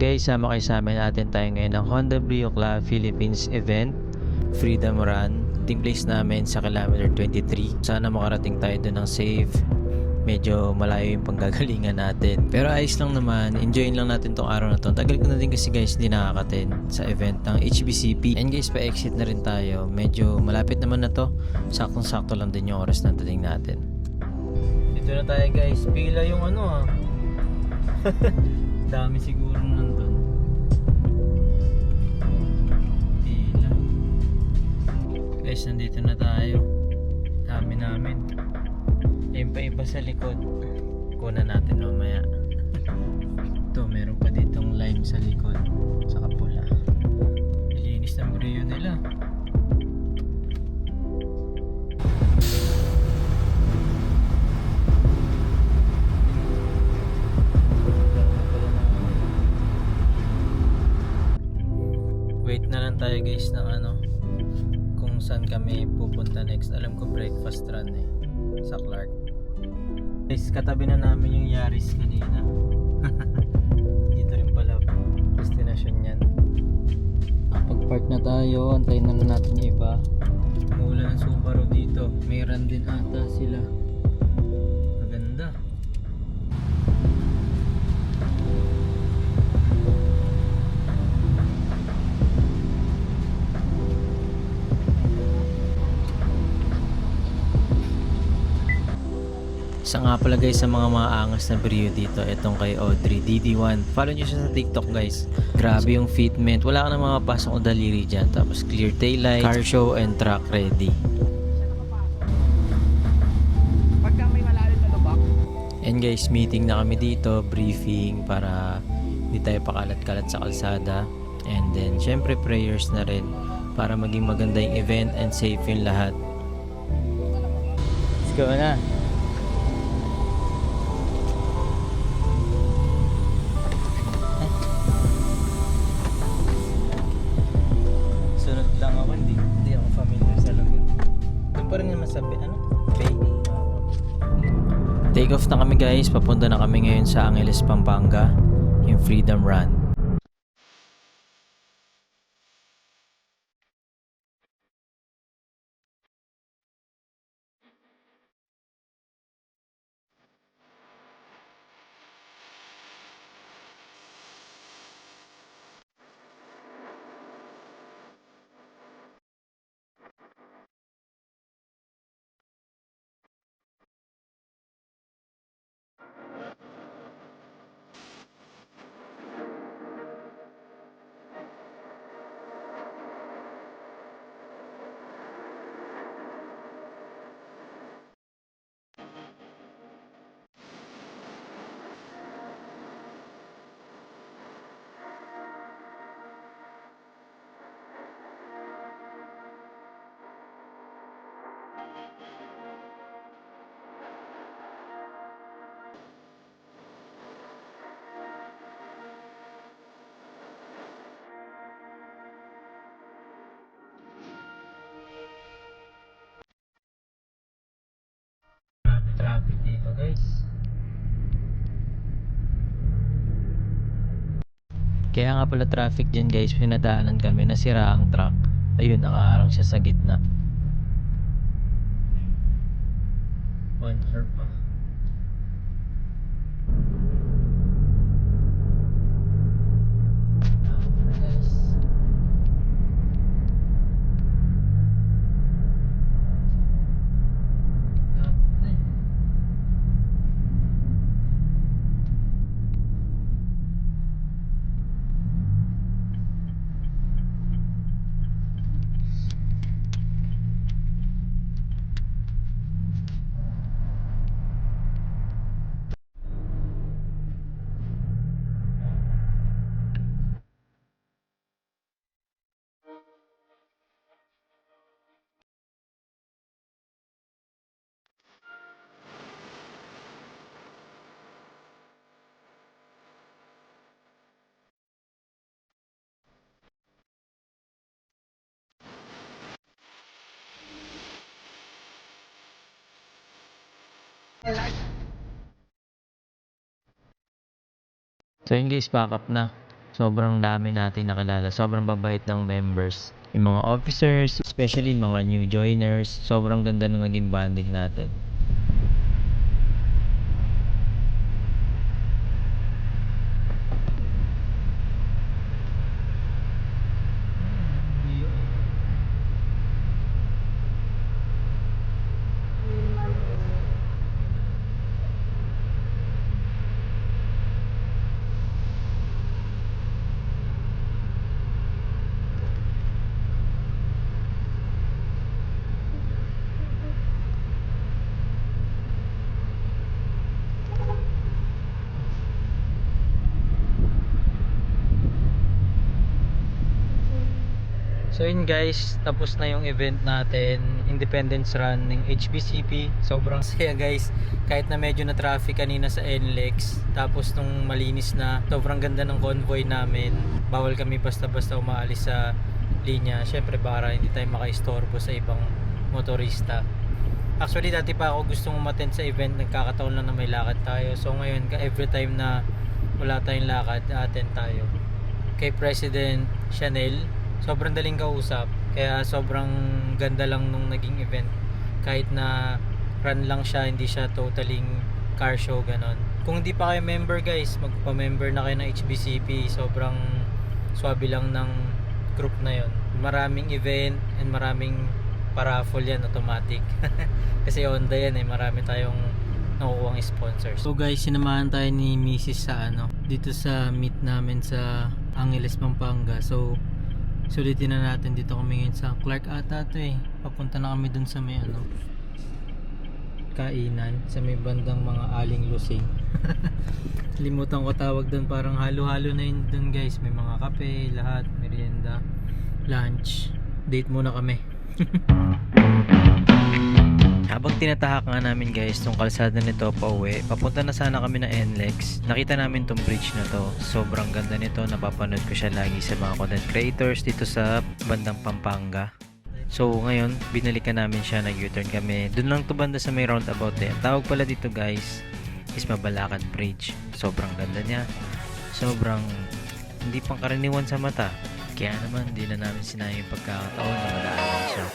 guys, sama kayo sa amin. Natin tayo ngayon ng Honda Brio Club Philippines event, Freedom Run. Team place namin sa kilometer 23. Sana makarating tayo doon ng safe. Medyo malayo yung panggagalingan natin. Pero ayos lang naman. Enjoyin lang natin tong araw na to. Tagal ko na din kasi guys hindi nakakaten sa event ng HBCP. And guys, pa-exit na rin tayo. Medyo malapit naman na to. Saktong-sakto lang din yung oras na dating natin. Dito na tayo guys. Pila yung dami siguro nandun. Pila. Guys, nandito na tayo. Dami namin. Ayun pa iba sa likod. Kunan natin mamaya. Ito, meron pa ditong lime sa likod. Saka pula. Ilinis ng brio nila. Wait na lang tayo guys ng kung saan kami pupunta next. Alam ko breakfast run sa Clark. Guys, katabi na namin yung Yaris kanina. Dito rin pala destination yan. Pag-park na tayo, antayin na natin yung iba. Umuulan ng Subaru dito. May run din ata sila. Maganda. Isa nga pala guys sa mga maangas na brio dito, itong kay Audrey DD1. Follow nyo siya sa TikTok guys. Grabe yung fitment, wala ka na makapasok o daliri dyan. Tapos clear taillight, car show and track ready. Pagka may malalim na lubak. And guys, meeting na kami dito, briefing para hindi tayo pakalat-kalat sa kalsada. And then syempre prayers na rin para maging maganda yung event and safe yung lahat. Let's go na. Lang ako, hindi ako familiar sa lugar. Doon pa rin naman sa Bay. Take off na kami guys, papunta na kami ngayon sa Angeles, Pampanga, yung Freedom Run. Traffic dito guys. Kaya nga pala traffic dyan guys, pinadaanan kami, nasira ang truck. Ayun, nakaharang siya sa gitna. One sir pa. So yun guys, pack up na. Sobrang dami natin nakilala. Sobrang babait ng members. Yung mga officers, especially mga new joiners. Sobrang ganda ng naging bonding natin. So yun guys, tapos na yung event natin, Independence Run ng HBCP. Sobrang saya guys, kahit na medyo na traffic kanina sa NLEX. Tapos nung malinis na, sobrang ganda ng convoy namin. Bawal kami basta-basta umaalis sa linya, syempre para hindi tayo makaistorbo sa ibang motorista. Actually dati pa ako gustong umattend sa event, nagkakataon lang na may lakad tayo. So ngayon, every time na wala tayong lakad, attend tayo. Kay President Chanel, sobrang daling kausap, kaya sobrang ganda lang nung naging event. Kahit na run lang siya, hindi siya totaling car show ganon. Kung hindi pa kayo member guys, magpa-member na kayo ng HBCP. Sobrang swabe lang ng group na yon. Maraming event and maraming paraffle yan, automatic. Kasi Honda yan eh, marami tayong nakukuhang sponsors. So guys, sinamahan tayo ni Mrs. sa dito sa meet namin sa Angeles, Pampanga. So sulitin na natin, dito kami ngayon sa Clark ata to eh. Papunta na kami dun sa may kainan, sa may bandang mga aling lusing. Limutan ko tawag dun, parang halo-halo na yun dun guys. May mga kape, lahat, merienda, lunch. Date muna kami. Habang tinatahak nga namin guys tong kalsada nito pa uwi, papunta na sana kami na NLEX. Nakita namin tong bridge na to. Sobrang ganda nito, napapanood ko siya lagi sa mga content creators dito sa bandang Pampanga. So ngayon, binalikan namin siya, nag-U-turn kami. Doon lang to banda sa may roundabout eh. Ang tawag pala dito guys is Mabalacan Bridge. Sobrang ganda niya. Sobrang hindi pang karaniwan sa mata. Kaya naman, di na namin sinayang yung pagkakataon na madaanan siya.